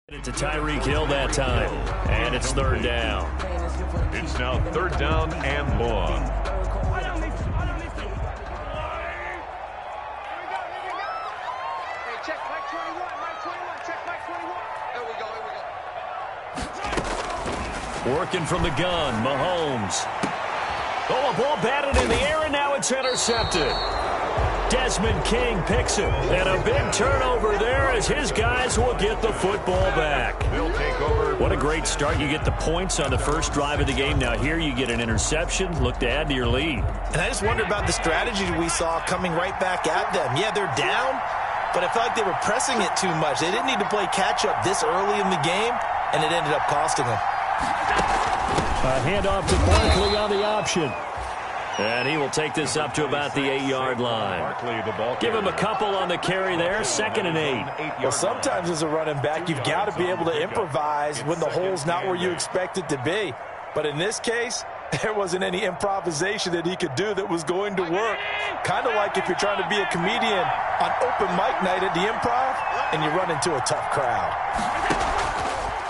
To Tyreek Hill that time, and it's third down. It's now third down and long. Check Mike 21, Mike 21, check Mike 21. There we go. Working from the gun, Mahomes. Oh, a ball batted in the air, and now it's intercepted. Desmond King picks it, and a big turnover there as his guys will get the football back. They'll take over. What a great start. You get the points on the first drive of the game. Now here you get an interception. Look to add to your lead. And I just wonder about the strategy we saw coming right back at them. Yeah, they're down, but I felt like they were pressing it too much. They didn't need to play catch-up this early in the game, and it ended up costing them. A handoff to Barkley on the option. And he will take this up to about the 8-yard line. Give him a couple on the carry there, 2nd and 8. Well, sometimes as a running back, you've got to be able to improvise when the hole's not where you expect it to be. But in this case, there wasn't any improvisation that he could do that was going to work. Kind of like if you're trying to be a comedian on open mic night at the Improv and you run into a tough crowd.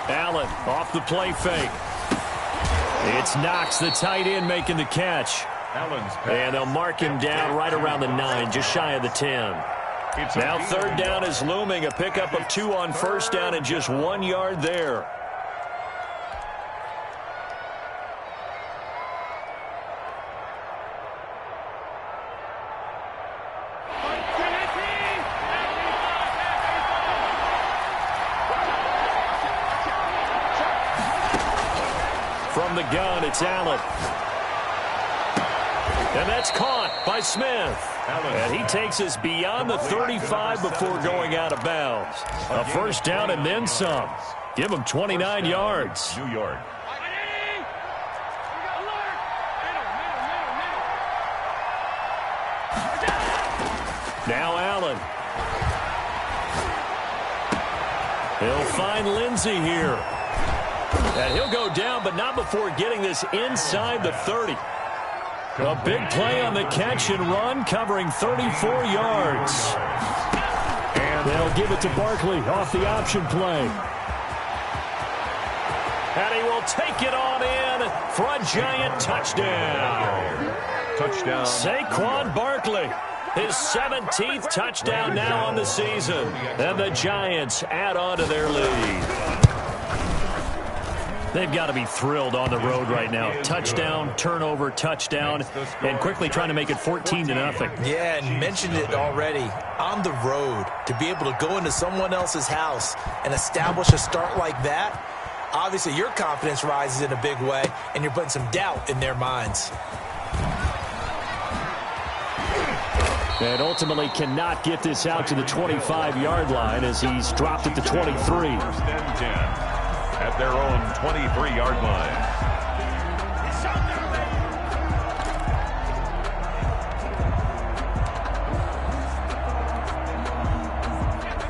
Allen off the play fake. It's Knox, the tight end, making the catch. And they'll mark him down right around the 9, just shy of the 10. Now third down is looming, a pickup of 2 on first down and just 1 yard there. From the gun, it's Allen. And that's caught by Smith. And he takes us beyond the 35 before going out of bounds. A first down and then some. Give him 29 yards. New York. Now Allen. He'll find Lindsey here. And he'll go down, but not before getting this inside the 30. A big play on the catch and run, covering 34 yards. And they'll give it to Barkley off the option play. And he will take it on in for a giant touchdown. Touchdown. Saquon Barkley, his 17th touchdown now on the season. And the Giants add on to their lead. They've got to be thrilled on the road right now. Touchdown, turnover, touchdown, and quickly trying to make it 14-0. Yeah, and mentioned it already. On the road, to be able to go into someone else's house and establish a start like that, obviously your confidence rises in a big way, and you're putting some doubt in their minds. And ultimately cannot get this out to the 25-yard line as he's dropped at the 23. First and 10. At their own 23-yard line.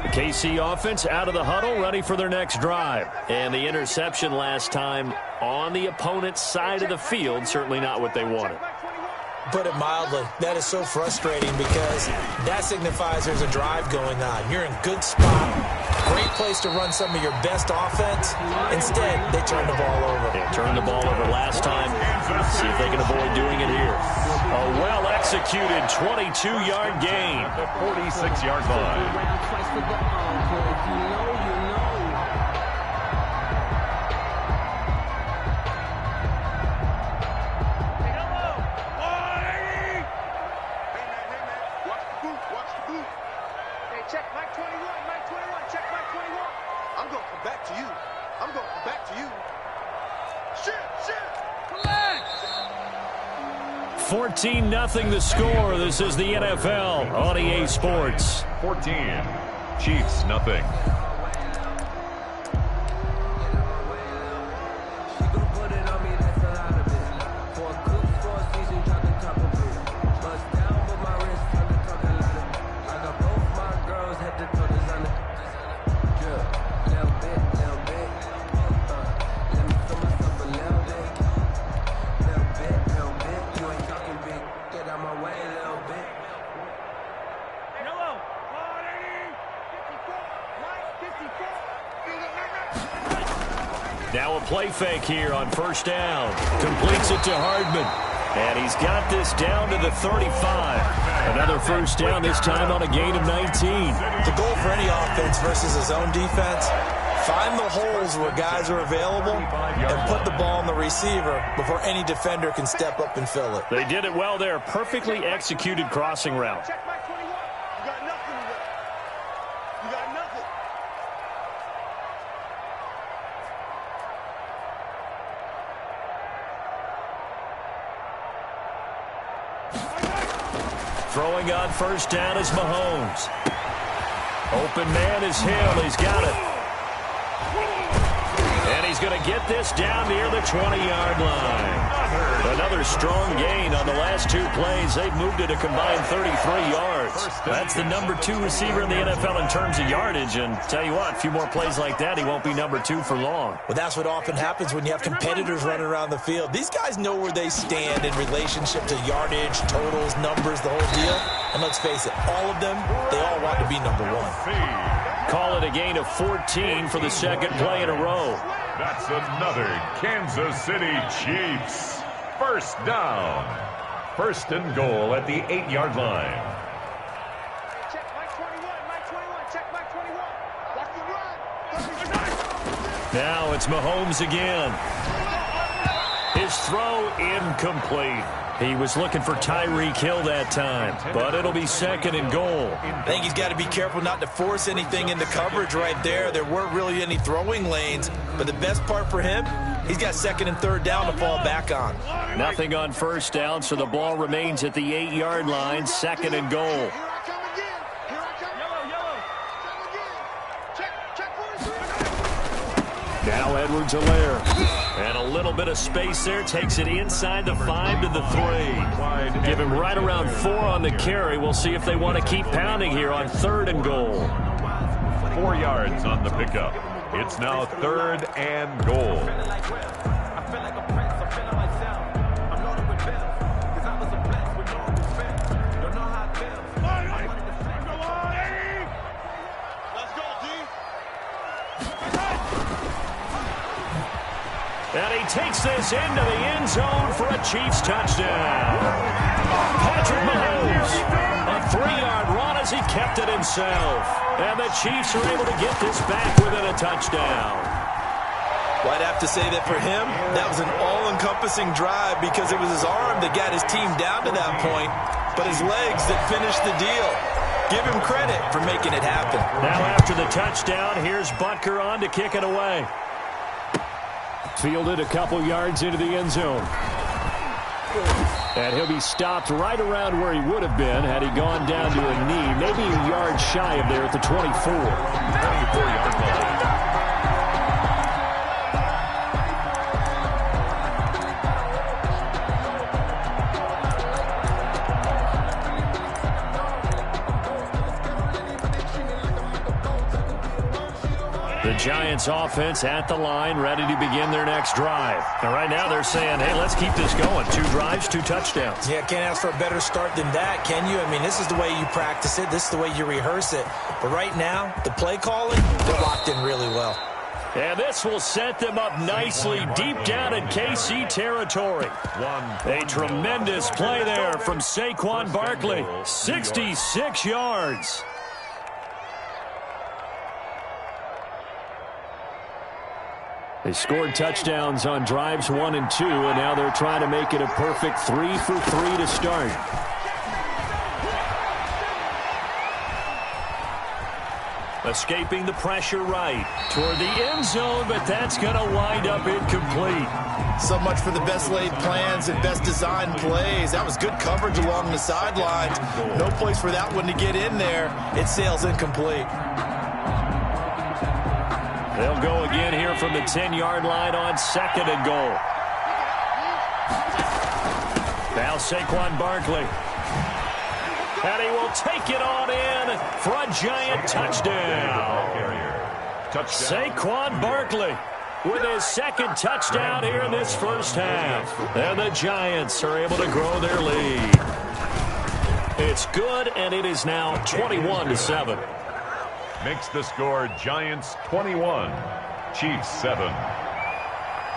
The KC offense out of the huddle, ready for their next drive. And the interception last time on the opponent's side of the field, certainly not what they wanted. Put it mildly, that is so frustrating because that signifies there's a drive going on. You're in good spot, great place to run some of your best offense. Instead, they turn the ball over. They turned the ball over last time. See if they can avoid doing it here. A well-executed 22-yard gain. The 46-yard line. Check Mike 21, Mike 21, check Mike 21. I'm going to come back to you. I'm going to come back to you. Shit. Relax. 14-0 the score. This is the NFL on EA Sports. 14. Chiefs, nothing. Now a play fake here on first down. Completes it to Hardman. And he's got this down to the 35. Another first down, this time on a gain of 19. The goal for any offense versus his own defense, find the holes where guys are available and put the ball on the receiver before any defender can step up and fill it. They did it well there. Perfectly executed crossing route. Check my 21. You got nothing today. You got nothing. Throwing on first down is Mahomes. Open man is Hill. He's got it. And he's going to get this down near the 20-yard line. Another strong gain on the last two plays. They've moved it a combined 33 yards. That's the number 2 receiver in the NFL in terms of yardage. And tell you what, a few more plays like that, he won't be number 2 for long. Well, that's what often happens when you have competitors running around the field. These guys know where they stand in relationship to yardage, totals, numbers, the whole deal. And let's face it, all of them, they all want to be number 1. Call it a gain of 14 for the second play in a row. That's another Kansas City Chiefs. First down. First and goal at the 8-yard line. Check my 21. My 21. Check my 21. Watch the run. Now it's Mahomes again. His throw incomplete. He was looking for Tyreek Hill that time, but it'll be second and goal. I think he's got to be careful not to force anything into coverage right there. There weren't really any throwing lanes, but the best part for him, he's got second and third down to fall back on. Nothing on first down, so the ball remains at the 8-yard line, second and goal. Here I come again. Here I come. Come again. Check 43. Now Edwards-Helaire. And a little bit of space there. Takes it inside the 5 to the 3. Give him right around 4 on the carry. We'll see if they want to keep pounding here on third and goal. 4 yards on the pickup. It's now third and goal. And he takes this into the end zone for a Chiefs touchdown. Patrick Mahomes, a 3-yard run as he kept it himself. And the Chiefs are able to get this back within a touchdown. Well, I'd have to say that for him, that was an all-encompassing drive because it was his arm that got his team down to that point, but his legs that finished the deal. Give him credit for making it happen. Now after the touchdown, here's Butker on to kick it away. Fielded a couple yards into the end zone. And he'll be stopped right around where he would have been had he gone down to a knee, maybe a yard shy of there at the 24. 24-yard line. The Giants offense at the line, ready to begin their next drive. And right now they're saying, hey, let's keep this going. 2 drives, 2 touchdowns. Yeah, can't ask for a better start than that, can you? I mean, this is the way you practice it. This is the way you rehearse it. But right now, the play calling, they're locked in really well. And this will set them up nicely deep down in KC territory. A tremendous play there from Saquon Barkley. 66 yards. They scored touchdowns on drives 1 and 2, and now they're trying to make it a perfect 3 for 3 to start. Escaping the pressure right toward the end zone, but that's going to wind up incomplete. So much for the best laid plans and best designed plays. That was good coverage along the sidelines. No place for that one to get in there. It sails incomplete. They'll go again here from the 10-yard line on second and goal. Now Saquon Barkley. And he will take it on in for a giant touchdown. Saquon Barkley with his second touchdown here in this first half. And the Giants are able to grow their lead. It's good, and it is now 21-7. Makes the score Giants 21, Chiefs 7.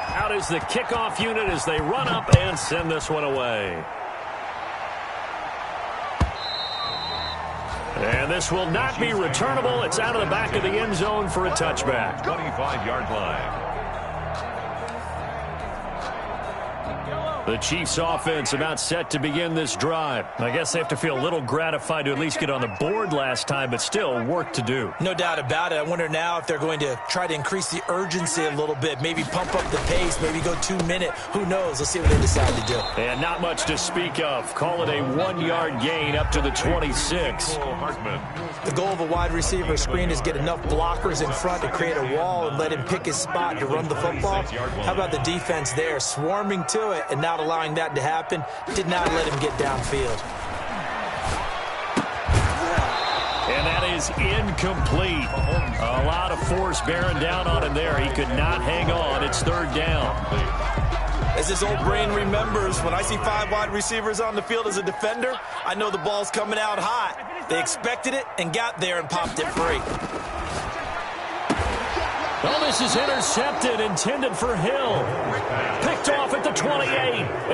Out is the kickoff unit as they run up and send this one away. And this will not be returnable. It's out of the back of the end zone for a touchback. 25-yard line. The Chiefs offense about set to begin this drive. I guess they have to feel a little gratified to at least get on the board last time, but still work to do. No doubt about it. I wonder now if they're going to try to increase the urgency a little bit, maybe pump up the pace, maybe go 2-minute. Who knows? Let's see what they decide to do. And not much to speak of. Call it a 1-yard gain up to the 26. The goal of a wide receiver screen is get enough blockers in front to create a wall and let him pick his spot to run the football. How about the defense there, swarming to it and not allowing that to happen? Did not let him get downfield. And that is incomplete. A lot of force bearing down on him there. He could not hang on. It's third down. As his old brain remembers, when I see 5 wide receivers on the field as a defender, I know the ball's coming out hot. They expected it and got there and popped it free. Oh, this is intercepted, intended for Hill. Picked off at the 28,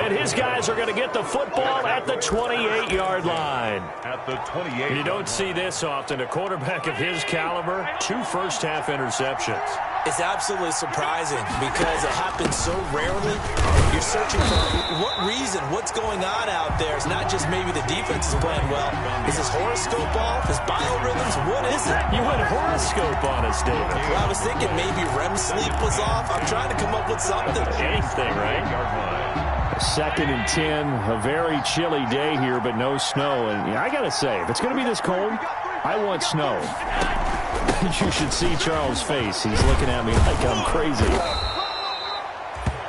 and his guys are going to get the football at the 28-yard line. At the 28. You don't see this often. A quarterback of his caliber, 2 first-half interceptions. It's absolutely surprising because it happens so rarely. You're searching for what reason, what's going on out there. It's not just maybe the defense is playing well. Is his horoscope off? His biorhythms? What is it? You went horoscope on us, David. Well, I was thinking maybe REM sleep was off. I'm trying to come up with something. Anything, right? 2nd and 10, a very chilly day here, but no snow. And I got to say, if it's going to be this cold, I want snow. You should see Charles' face. He's looking at me like I'm crazy.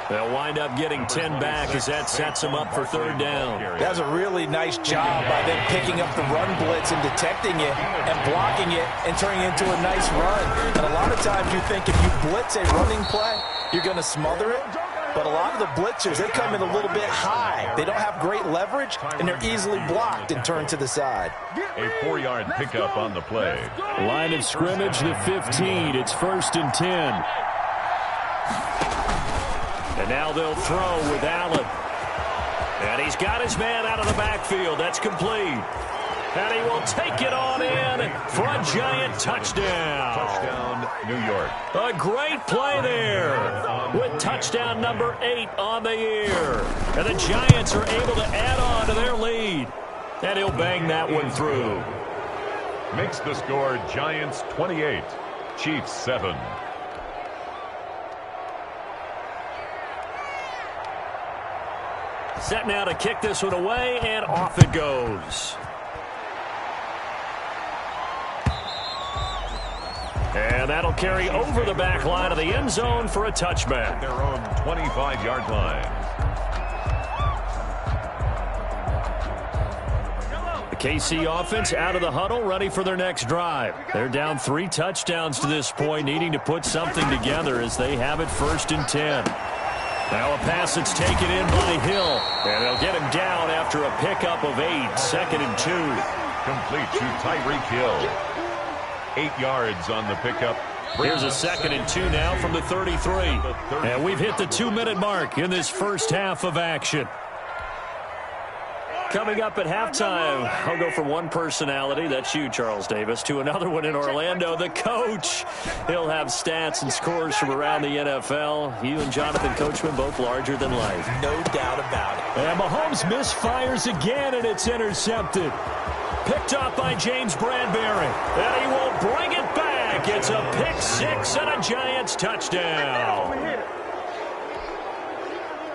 They'll wind up getting 10 back as that sets them up for third down. That was a really nice job by them picking up the run blitz and detecting it and blocking it and turning it into a nice run. And a lot of times you think if you blitz a running play, you're going to smother it. But a lot of the blitzers, they come in a little bit high. They don't have great leverage, and they're easily blocked and turned to the side. A 4-yard pickup on the play. Line of scrimmage, the 15. It's 1st and 10. And now they'll throw with Allen. And he's got his man out of the backfield. That's complete. And he will take it on in for a giant touchdown. Touchdown, New York. A great play there with touchdown number 8 on the year. And the Giants are able to add on to their lead. And he'll bang that one through. Makes the score Giants 28, Chiefs 7. Set now to kick this one away, and off it goes. And that'll carry over the back line of the end zone for a touchback. Their own 25-yard line. The KC offense out of the huddle, ready for their next drive. They're down 3 touchdowns to this point, needing to put something together as they have it 1st and 10. Now a pass that's taken in by Hill. And they'll get him down after a pickup of 8, 2nd and 2. Complete to Tyreek Hill. 8 yards on the pickup. Here's a 2nd and 2 now from the 33. And we've hit the 2-minute mark in this first half of action. Coming up at halftime, I'll go from one personality, that's you, Charles Davis, to another one in Orlando, the coach. He'll have stats and scores from around the NFL. You and Jonathan Coachman both larger than life. No doubt about it. And Mahomes misfires again, and it's intercepted. Picked up by James Bradbury. And he will bring it back. It's a pick 6 and a Giants touchdown.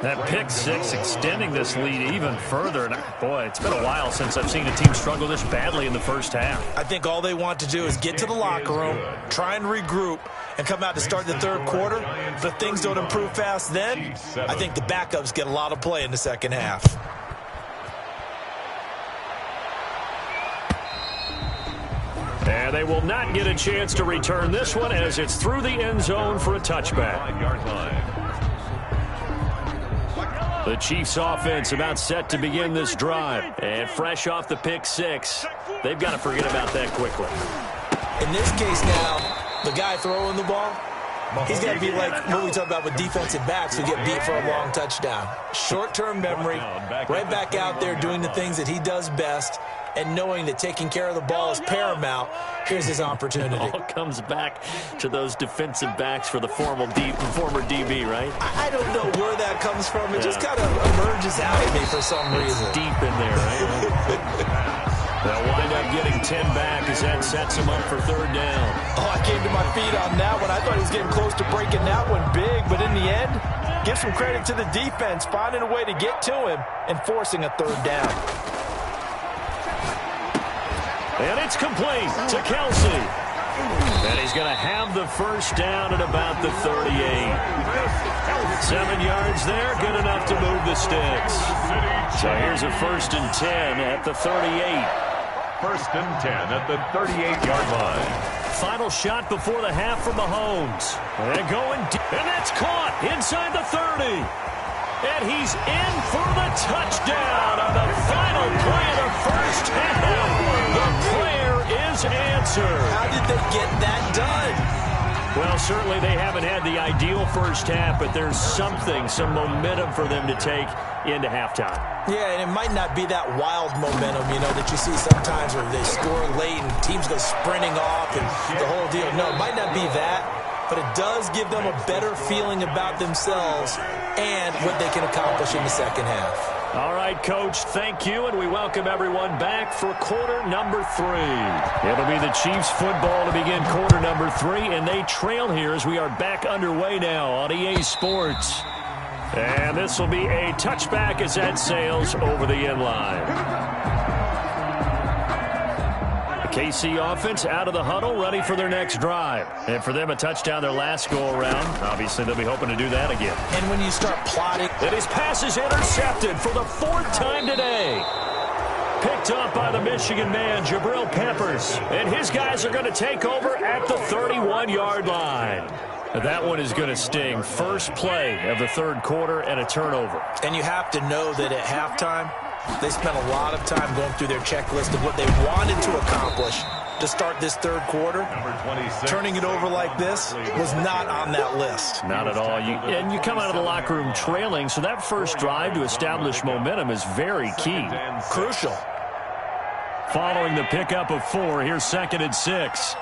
That pick 6 extending this lead even further. And boy, it's been a while since I've seen a team struggle this badly in the first half. I think all they want to do is get to the locker room, try and regroup, and come out to start the third quarter. But if things don't improve fast then, I think the backups get a lot of play in the second half. And they will not get a chance to return this one as it's through the end zone for a touchback. 5-yard line. The Chiefs offense about set to begin this drive. And fresh off the pick 6, they've got to forget about that quickly. In this case now, the guy throwing the ball, He's got to be like what we talk about with defensive backs who get beat for a long touchdown. Short-term memory, right back out there doing the things that he does best, and knowing that taking care of the ball is paramount. Here's his opportunity. It all comes back to those defensive backs for the former DB, right? I don't know where that comes from. It just kind of emerges out of me for some reason. It's deep in there, right? They'll wind up getting 10 back as that sets them up for third down. Oh, I came to my feet on that one. I thought he was getting close to breaking that one big, but in the end, give some credit to the defense, finding a way to get to him and forcing a third down. And it's complete to Kelsey. And he's going to have the first down at about the 38. 7 yards there, good enough to move the sticks. So here's a 1st and 10 at the 38. 1st and 10 at the 38-yard line. Final shot before the half from Mahomes. And going deep, and that's caught inside the 30. And he's in for the touchdown on the final play of the first half. The prayer is answered. How did they get that done? Well, certainly they haven't had the ideal first half, but there's some momentum for them to take into halftime. Yeah, and it might not be that wild momentum, that you see sometimes where they score late and teams go sprinting off and the whole deal. No, it might not be that, but it does give them a better feeling about themselves and what they can accomplish in the second half. All right, Coach, thank you, and we welcome everyone back for quarter number 3. It'll be the Chiefs football to begin quarter number 3, and they trail here as we are back underway now on EA Sports. And this will be a touchback as that sails over the end line. KC offense out of the huddle, ready for their next drive. And for them, a touchdown their last go-around. Obviously, they'll be hoping to do that again. And when you start plotting... And his pass is intercepted for the 4th time today. Picked up by the Michigan man, Jabril Peppers. And his guys are going to take over at the 31-yard line. That one is going to sting. First play of the third quarter and a turnover. And you have to know that at halftime, they spent a lot of time going through their checklist of what they wanted to accomplish to start this third quarter. Turning it over like this was not on that list. Not at all. You come out of the locker room trailing, so that first drive to establish momentum is very key. Crucial. Following the pickup of 4, here's 2nd and 6.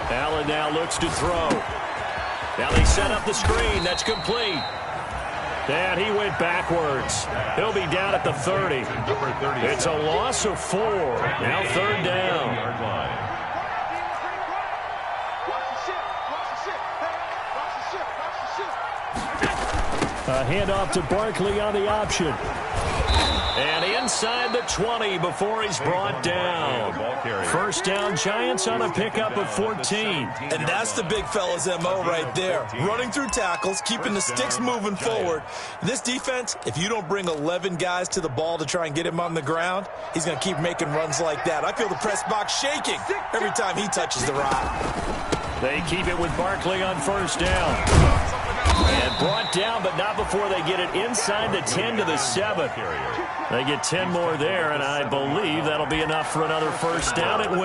Allen now looks to throw. Now they set up the screen. That's complete. And he went backwards. He'll be down at the 30. It's a loss of 4. Now third down. A handoff to Barkley on the option. And inside the 20 before he's brought down. First down, Giants on a pickup of 14. And that's the big fella's MO right there. Running through tackles, keeping the sticks moving forward. This defense, if you don't bring 11 guys to the ball to try and get him on the ground, he's going to keep making runs like that. I feel the press box shaking every time he touches the rock. They keep it with Barkley on first down. And brought down, but not before they get it inside the 10 to the 7. They get 10 more there, and I believe that'll be enough for another first down. It will.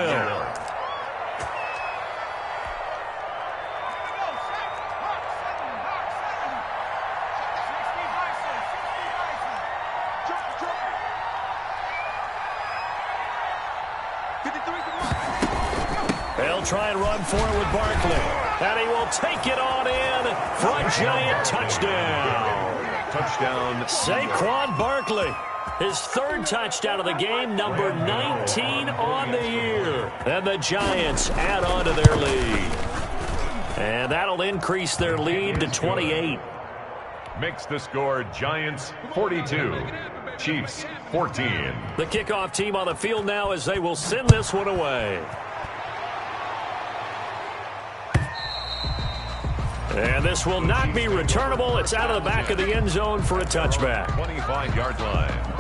They'll try and run for it with Barkley. And he will take it on in for a Giant touchdown. Touchdown. Saquon Barkley. His 3rd touchdown of the game, number 19 on the year. And the Giants add on to their lead. And that'll increase their lead to 28. Makes the score Giants 42, Chiefs 14. The kickoff team on the field now as they will send this one away. And this will not be returnable. It's out of the back of the end zone for a touchback. 25-yard line.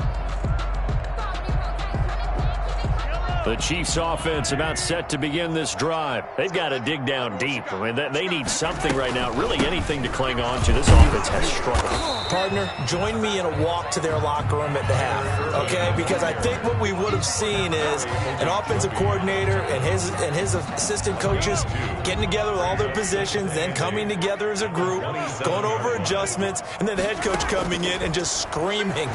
The Chiefs offense about set to begin this drive. They've got to dig down deep. I mean, they need something right now, really anything to cling on to. This offense has struggled. Partner, join me in a walk to their locker room at the half, okay? Because I think what we would have seen is an offensive coordinator and his assistant coaches getting together with all their positions, then coming together as a group, going over adjustments, and then the head coach coming in and just screaming,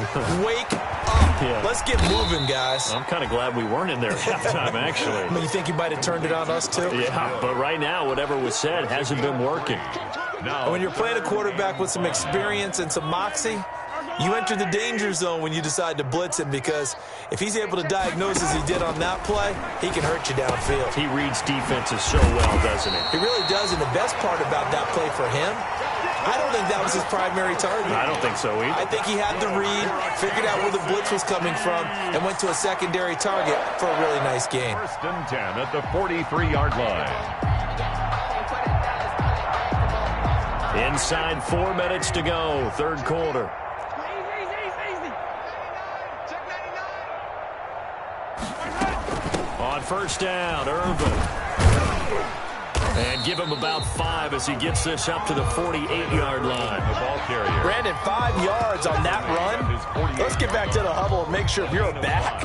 "Wake up. Yeah. Let's get moving, guys." I'm kind of glad we weren't in there at halftime, actually. I mean, you think he might have turned it on us, too? Yeah, but right now, whatever was said hasn't been working. No. When you're playing a quarterback with some experience and some moxie, you enter the danger zone when you decide to blitz him, because if he's able to diagnose as he did on that play, he can hurt you downfield. He reads defenses so well, doesn't he? He really does, and the best part about that play for him, I don't think that was his primary target. I don't think so either. I think he had the read, figured out where the blitz was coming from, and went to a secondary target for a really nice game. 1st and 10 at the 43-yard line. Inside 4 minutes to go, third quarter. On first down, Irvin. And give him about 5 as he gets this up to the 48-yard line. The ball carrier. Brandon, 5 yards on that run. Let's get back to the huddle and make sure if you're a back,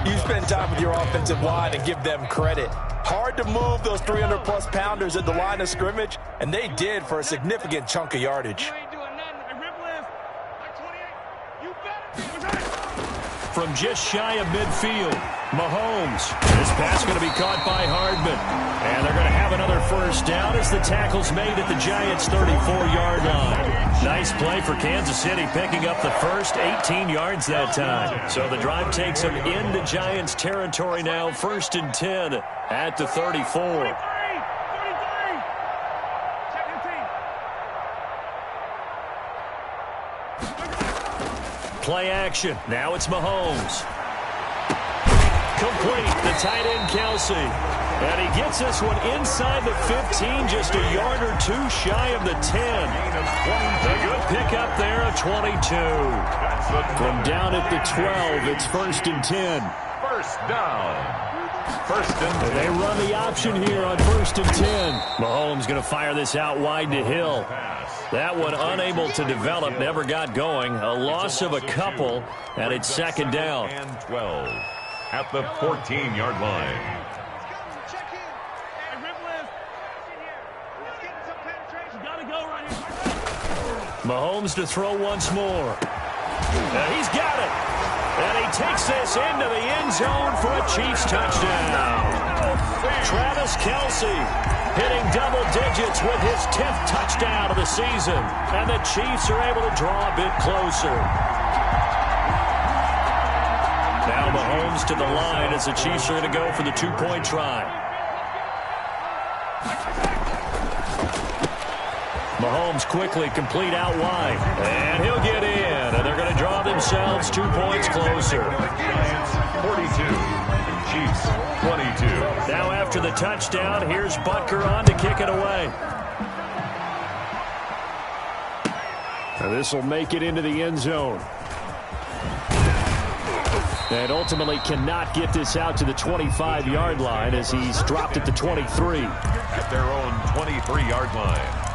you spend time with your offensive line and give them credit. Hard to move those 300-plus pounders at the line of scrimmage, and they did for a significant chunk of yardage. From just shy of midfield, Mahomes. This pass going to be caught by Hardman. And they're going to have another first down as the tackle's made at the Giants' 34-yard line. Nice play for Kansas City, picking up the first 18 yards that time. So the drive takes them into Giants territory now, 1st and 10 at the 34. Play action. Now it's Mahomes. Complete. The tight end, Kelsey. And he gets this one inside the 15, just a yard or two shy of the 10. A good pickup there, a 22. From down at the 12, it's 1st and 10. First down. 1st and 10. They run the option here on 1st and 10. Mahomes going to fire this out wide to Hill. That one unable to develop, never got going. A loss of a couple, and it's 2nd down. And 12 at the 14-yard line. Mahomes to throw once more. And he's got it. And he takes this into the end zone for a Chiefs touchdown. Travis Kelce hitting double digits with his 10th touchdown of the season. And the Chiefs are able to draw a bit closer. Now Mahomes to the line as the Chiefs are going to go for the 2-point try. Mahomes quickly complete out wide. And he'll get in. And they're going to draw themselves 2 points closer. Giants 42. Chiefs 22. Now after the touchdown, here's Butker on to kick it away. And this will make it into the end zone. And ultimately cannot get this out to the 25-yard line as he's dropped at the 23. At their own 23-yard line.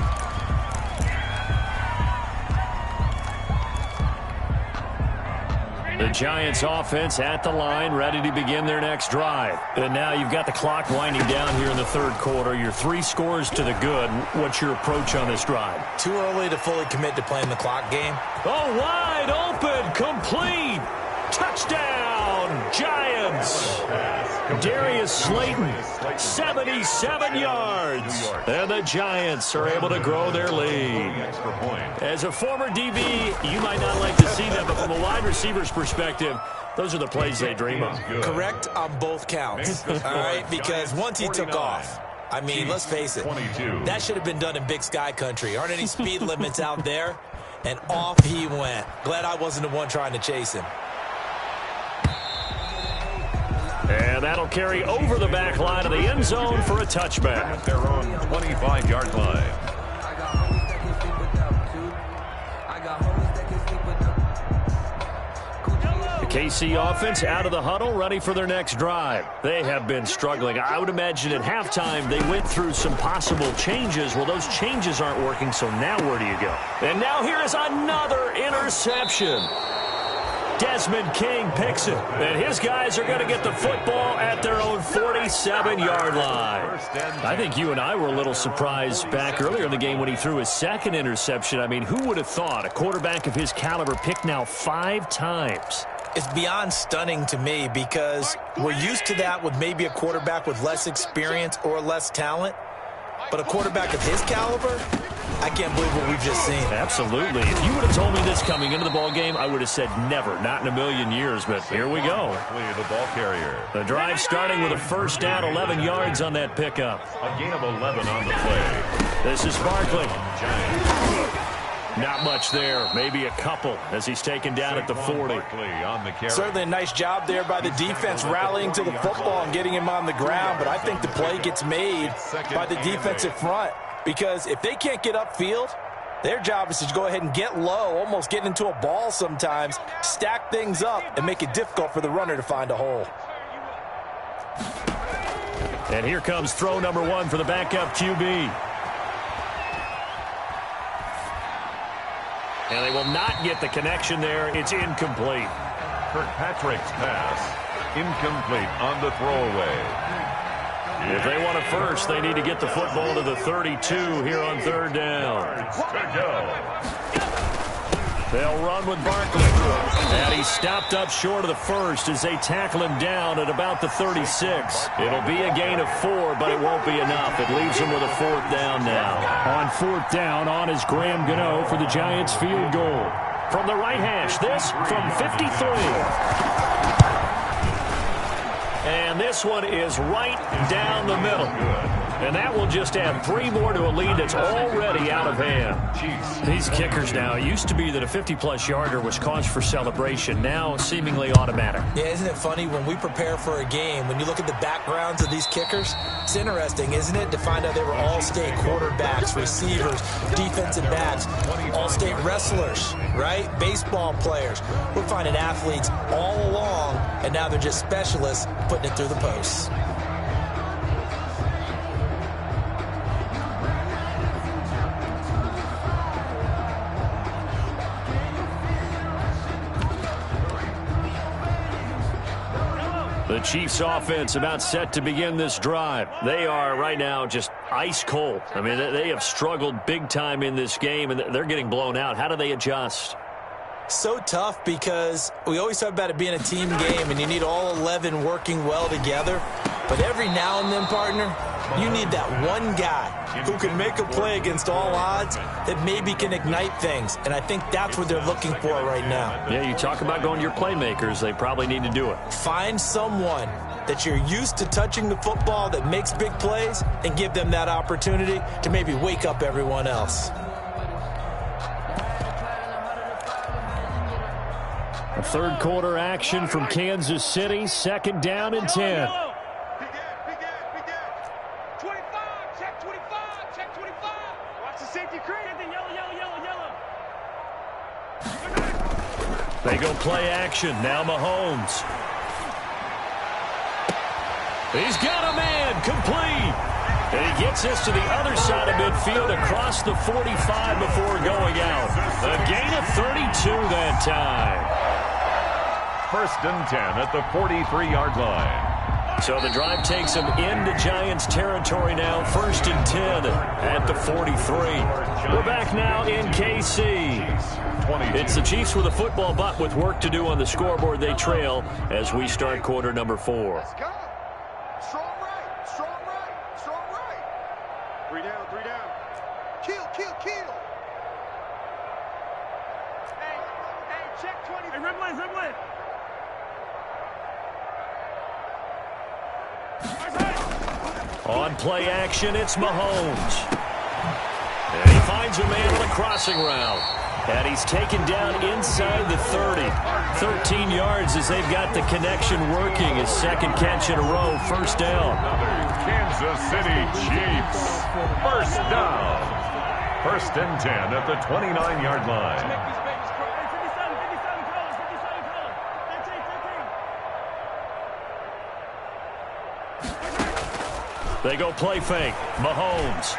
The Giants offense at the line, ready to begin their next drive. And now you've got the clock winding down here in the third quarter. You're 3 scores to the good. What's your approach on this drive? Too early to fully commit to playing the clock game. Oh, wide open, complete. Touchdown, Giants. Darius Slayton, 77 yards. And the Giants are able to grow their lead. As a former DB, you might not like to see them, but from a wide receiver's perspective, those are the plays they dream of. Correct on both counts. All right, because once he took off, I mean, let's face it, that should have been done in Big Sky Country. Aren't any speed limits out there? And off he went. Glad I wasn't the one trying to chase him. And that'll carry over the back line of the end zone for a touchback. At their own 25-yard line. The KC offense out of the huddle, ready for their next drive. They have been struggling. I would imagine at halftime they went through some possible changes. Well, those changes aren't working, so now where do you go? And now here is another interception. Desmond King picks it, and his guys are going to get the football at their own 47-yard line. I think you and I were a little surprised back earlier in the game when he threw his second interception. I mean, who would have thought a quarterback of his caliber picked now 5 times? It's beyond stunning to me because we're used to that with maybe a quarterback with less experience or less talent. But a quarterback of his caliber, I can't believe what we've just seen. Absolutely. If you would have told me this coming into the ball game, I would have said never, not in a million years. But here we go. The ball carrier. The drive starting with a first down, 11 yards on that pickup. A gain of 11 on the play. This is Barkley. Not much there, maybe a couple as he's taken down at the 40. Certainly a nice job there by the defense rallying to the football and getting him on the ground, but I think the play gets made by the defensive front because if they can't get upfield, their job is to go ahead and get low, almost get into a ball sometimes, stack things up, and make it difficult for the runner to find a hole. And here comes throw number 1 for the backup QB. And they will not get the connection there. It's incomplete. Kirkpatrick's pass. Incomplete on the throwaway. If they want it first, they need to get the football to the 32 here on third down. To go. They'll run with Barkley. And he's stopped up short of the first as they tackle him down at about the 36. It'll be a gain of 4, but it won't be enough. It leaves him with a 4th down now. On 4th down, on is Graham Gano for the Giants field goal. From the right hash, this from 53. And this one is right down the middle. And that will just add 3 more to a lead that's already out of hand. These kickers now, it used to be that a 50-plus yarder was cause for celebration. Now seemingly automatic. Yeah, isn't it funny when we prepare for a game, when you look at the backgrounds of these kickers, it's interesting, isn't it, to find out they were all-state quarterbacks, receivers, defensive backs, all-state wrestlers, right? Baseball players. We're finding athletes all along, and now they're just specialists putting it through the posts. The Chiefs offense about set to begin this drive. They are right now just ice cold. I mean, they have struggled big time in this game, and they're getting blown out. How do they adjust? So tough because we always talk about it being a team game, and you need all 11 working well together. But every now and then, partner, you need that one guy who can make a play against all odds that maybe can ignite things. And I think that's what they're looking for right now. Yeah, you talk about going to your playmakers. They probably need to do it. Find someone that you're used to touching the football that makes big plays and give them that opportunity to maybe wake up everyone else. A third quarter action from Kansas City. 2nd down and 10. They go play action. Now Mahomes. He's got a man. Complete. And he gets this to the other side of midfield across the 45 before going out. A gain of 32 that time. 1st and 10 at the 43-yard line. So the drive takes them into Giants territory now. 1st and 10 at the 43. We're back now in KC. It's the Chiefs with a football, but with work to do on the scoreboard. They trail as we start quarter number 4. Let's go. Strong right. Strong right. Strong right. 3 down. 3 down. Kill. Kill. Kill. Hey, check 20. Hey, red line. Red line. On play action, it's Mahomes. And he finds a man on the crossing route. And he's taken down inside the 30. 13 yards as they've got the connection working. His 2nd catch in a row. 1st down. Kansas City Chiefs. 1st down. 1st and 10 at the 29-yard line. They go play fake. Mahomes.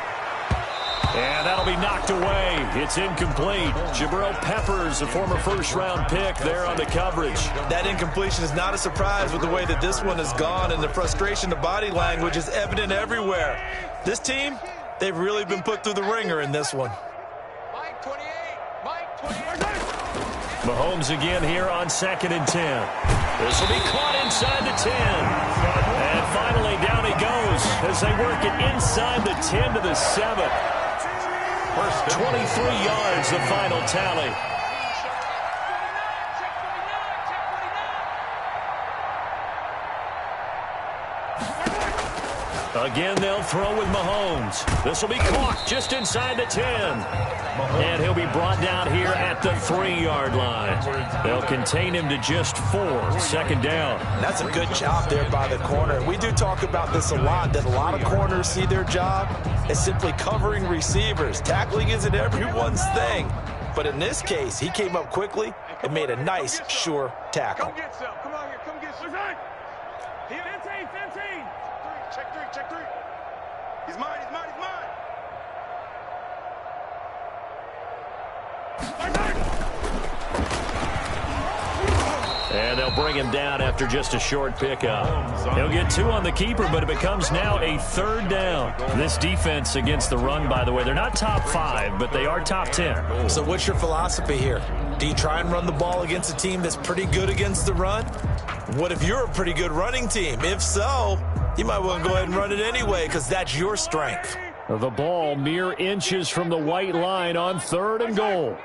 And that'll be knocked away. It's incomplete. Jabril Peppers, a former first-round pick, there on the coverage. That incompletion is not a surprise with the way that this one has gone, and the frustration, the body language is evident everywhere. This team, they've really been put through the ringer in this one. Mike 28. Mike 28. Mahomes again here on 2nd and 10. This will be caught inside the 10. And finally down he goes as they work it inside the 10 to the 7. 23 yards, the final tally. Again, they'll throw with Mahomes. This will be caught just inside the 10. And he'll be brought down here at the 3-yard line. They'll contain him to just 4. 2nd down. That's a good job there by the corner. We do talk about this a lot, that a lot of corners see their job as simply covering receivers. Tackling isn't everyone's thing. But in this case, he came up quickly and made a nice, sure tackle. Come get some. Come on here. Come get some. Here, 15. Check three. He's mine. And they'll bring him down after just a short pickup. He'll get 2 on the keeper, but it becomes now a 3rd down. This defense against the run, by the way, they're not top 5, but they are top 10. So what's your philosophy here? Do you try and run the ball against a team that's pretty good against the run? What if you're a pretty good running team? If so, you might want to go ahead and run it anyway because that's your strength. The ball mere inches from the white line on 3rd and goal.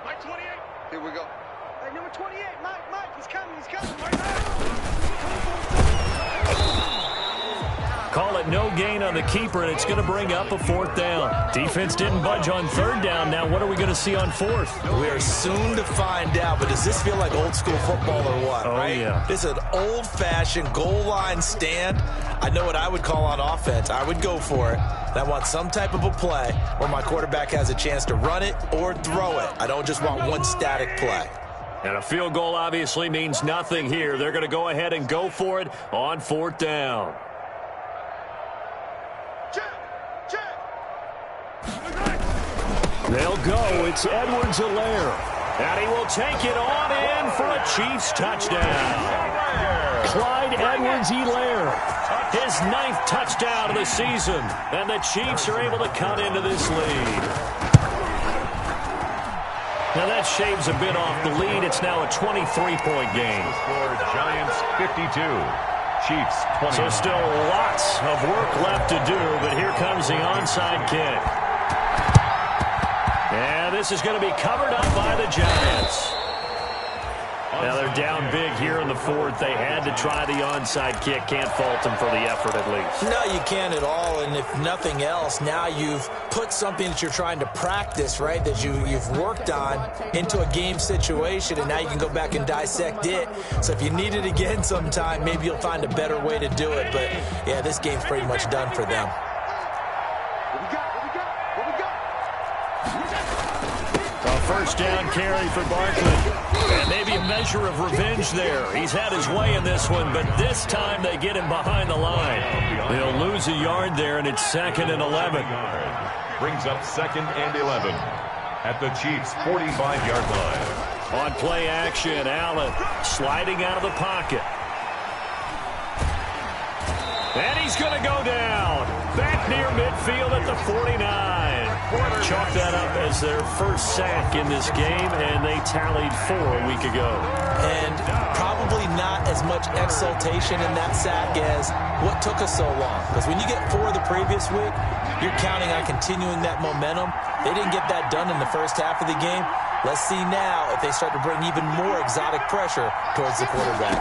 Mike 28. Here we go. Hey, number 28. Mike. He's coming. Call it no gain on the keeper, and it's going to bring up a 4th down. Defense didn't budge on 3rd down. Now what are we going to see on 4th? We are soon to find out, but does this feel like old school football or what? Oh, right? Yeah. This is an old-fashioned goal line stand. I know what I would call on offense. I would go for it. And I want some type of a play where my quarterback has a chance to run it or throw it. I don't just want one static play. And a field goal obviously means nothing here. They're going to go ahead and go for it on 4th down. They'll go. It's Edwards-Helaire. And he will take it on in for a Chiefs touchdown. Clyde Edwards-Helaire. His 9th touchdown of the season. And the Chiefs are able to cut into this lead. Now that shaves a bit off the lead. It's now a 23-point game. Score Giants 52. Chiefs 20. So still lots of work left to do, but here comes the onside kick. And this is going to be covered up by the Giants. Now they're down big here in the 4th. They had to try the onside kick. Can't fault them for the effort at least. No, you can't at all. And if nothing else, now you've put something that you're trying to practice, right, that you've worked on into a game situation, and now you can go back and dissect it. So if you need it again sometime, maybe you'll find a better way to do it. But, yeah, this game's pretty much done for them. A 1st down carry for Barkley. And maybe a measure of revenge there. He's had his way in this one, but this time they get him behind the line. They'll lose a yard there, and it's 2nd and 11. Brings up 2nd and 11 at the Chiefs' 45-yard line. On play action, Allen sliding out of the pocket. And he's going to go down. Back near midfield at the 49. Chalk that up as their 1st sack in this game, and they tallied 4 a week ago. And probably not as much exultation in that sack as what took us so long. Because when you get 4 the previous week, you're counting on continuing that momentum. They didn't get that done in the first half of the game. Let's see now if they start to bring even more exotic pressure towards the quarterback.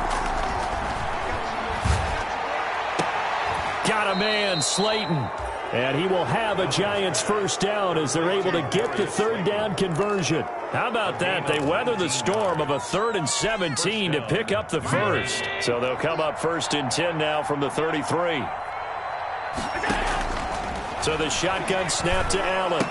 Got a man, Slayton. And he will have a Giants 1st down as they're able to get the 3rd down conversion. How about that? They weather the storm of a 3rd and 17 to pick up the 1st. So they'll come up 1st and 10 now from the 33. So the shotgun snap to Allen.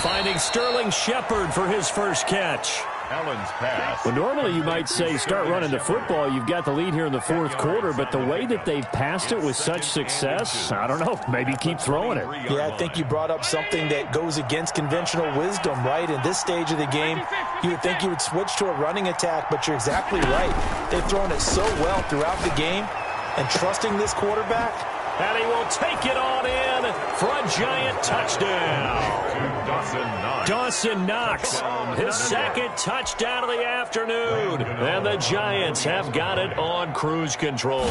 Finding Sterling Shepard for his 1st catch. Allen's pass. Well, normally you might say start running the football. You've got the lead here in the fourth quarter, but the way that they've passed it with such success, I don't know, maybe keep throwing it. Yeah, I think you brought up something that goes against conventional wisdom, right? In this stage of the game, you would think you would switch to a running attack, but you're exactly right. They've thrown it so well throughout the game, and trusting this quarterback. And he will take it on in for a giant touchdown. Dawson Knox, his second touchdown of the afternoon. And the Giants have got it on cruise control.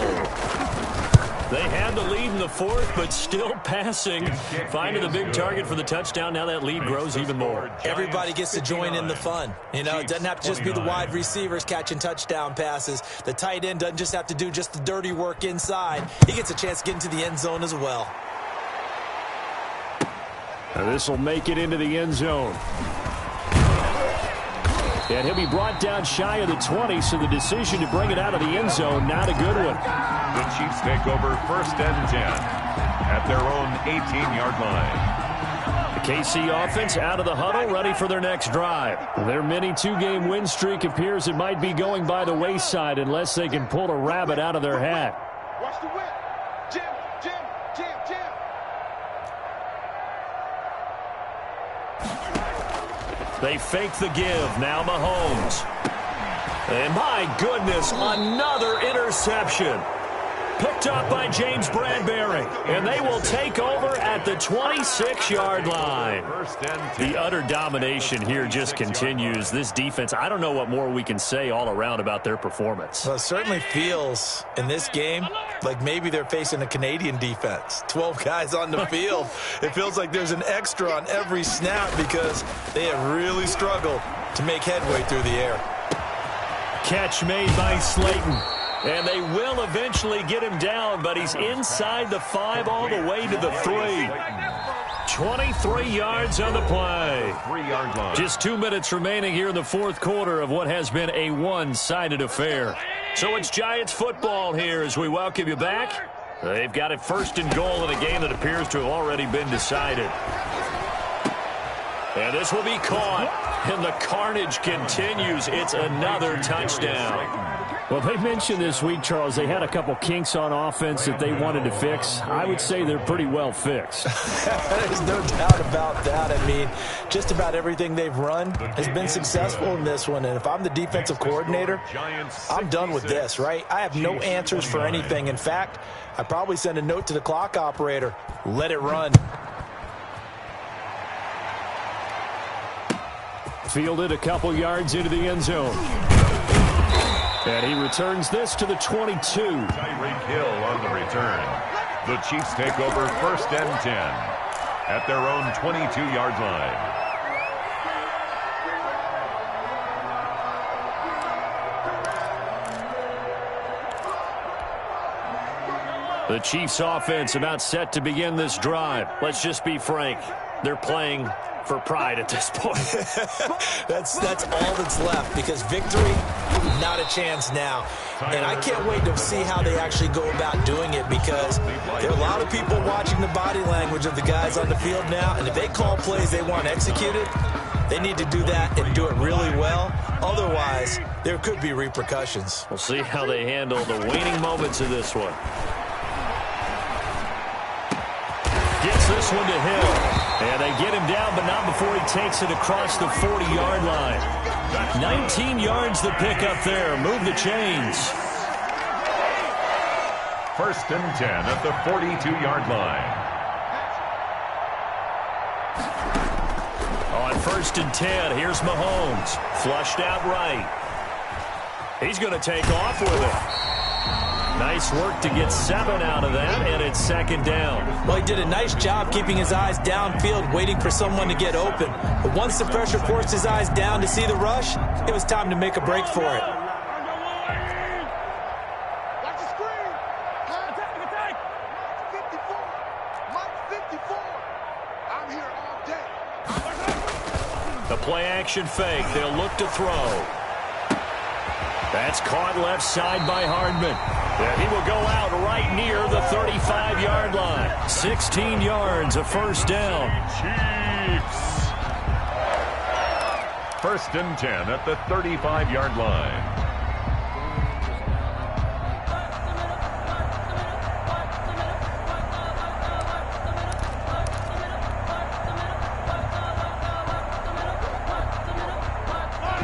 They had the lead in the fourth, but still passing. Finding the big target for the touchdown. Now that lead grows even more. Everybody gets to join in the fun. You know, it doesn't have to just be the wide receivers catching touchdown passes. The tight end doesn't just have to do just the dirty work inside. He gets a chance to get into the end zone as well. This will make it into the end zone. And he'll be brought down shy of the 20, so the decision to bring it out of the end zone, not a good one. The Chiefs take over 1st and 10 at their own 18-yard line. The KC offense out of the huddle, ready for their next drive. Their mini two-game win streak appears it might be going by the wayside unless they can pull a rabbit out of their hat. Watch the whip. Jim, Jim, Jim, Jim. They fake the give. Now Mahomes. And my goodness, another interception. Picked up by James Bradbury. And they will take over at the 26-yard line. The utter domination here just continues. This defense, I don't know what more we can say all around about their performance. Well, it certainly feels in this game like maybe they're facing a Canadian defense. 12 guys on the field. It feels like there's an extra on every snap because they have really struggled to make headway through the air. Catch made by Slayton. And they will eventually get him down, but he's inside the 5 all the way to the 3. 23 yards on the play. 3-yard line. Just 2 minutes remaining here in the fourth quarter of what has been a one-sided affair. So it's Giants football here as we welcome you back. They've got it 1st and goal in a game that appears to have already been decided. And this will be caught. And the carnage continues. It's another touchdown. Well, they mentioned this week, Charles, they had a couple kinks on offense that they wanted to fix. I would say they're pretty well fixed. There's no doubt about that. I mean, just about everything they've run has been successful in this one. And if I'm the defensive coordinator, I'm done with this, right? I have no answers for anything. In fact, I'd probably send a note to the clock operator. Let it run. Fielded a couple yards into the end zone. And he returns this to the 22. Tyreek Hill on the return. The Chiefs take over 1st and 10 at their own 22-yard line. The Chiefs offense about set to begin this drive. Let's just be frank. They're playing for pride at this point. That's all that's left because victory, not a chance now. And I can't wait to see how they actually go about doing it because there are a lot of people watching the body language of the guys on the field now, and if they call plays they want executed, they need to do that and do it really well. Otherwise, there could be repercussions. We'll see how they handle the waning moments of this one. Gets this one to Hill. And they get him down, but not before he takes it across the 40-yard line. 19 yards to pick up there. Move the chains. 1st and 10 at the 42-yard line. On 1st and 10, here's Mahomes. Flushed out right. He's going to take off with it. Nice work to get 7 out of that, and it's 2nd down. Well, he did a nice job keeping his eyes downfield, waiting for someone to get open. But once the pressure forced his eyes down to see the rush, it was time to make a break for it. Watch the screen. Attack. Mike 54. I'm here all day. The play-action fake. They'll look to throw. That's caught left side by Hardman. And he will go out right near the 35-yard line. 16 yards, a 1st down. Chiefs. First and 10 at the 35-yard line.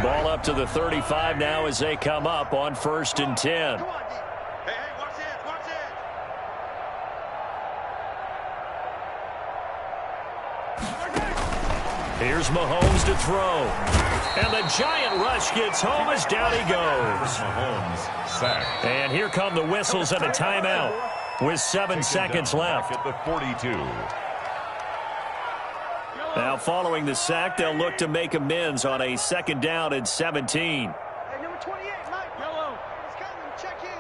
Ball up to the 35 now as they come up on first and 10. Come on, D. Hey, watch it, watch it. Here's Mahomes to throw. And the giant rush gets home as down he goes. Mahomes sacked. And here come the whistles and a timeout with 7 seconds left. At the 42. Now following the sack, they'll look to make amends on a second down and 17. Hey, number 28, Mike. Yellow. It's coming. Check in.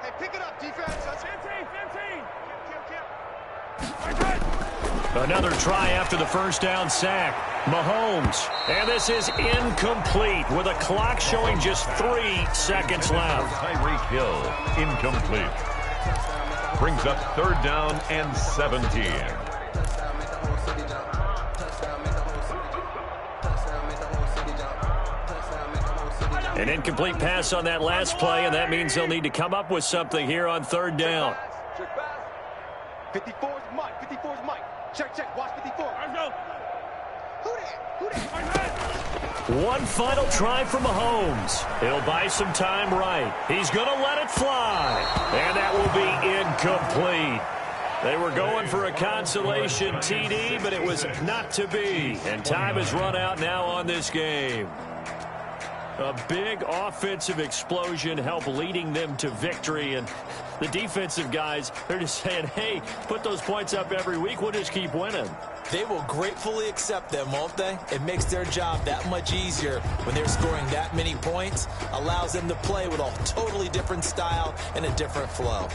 Hey, pick it up, defense. That's 15. Count. Another try after the first down sack. Mahomes. And this is incomplete with a clock showing just 3 seconds left. Tyreek Hill, incomplete. Brings up third down and 17. An incomplete pass on that last play, and that means they'll need to come up with something here on third down. Check pass. 54's Mike. 54's Mike. Check. Watch 54. Let's go. Who that? One final try for Mahomes. He'll buy some time right. He's going to let it fly. And that will be incomplete. They were going for a consolation TD, but it was not to be. And time has run out now on this game. A big offensive explosion helped leading them to victory. And the defensive guys, they're just saying, hey, put those points up every week. We'll just keep winning. They will gratefully accept them, won't they? It makes their job that much easier when they're scoring that many points. Allows them to play with a totally different style and a different flow.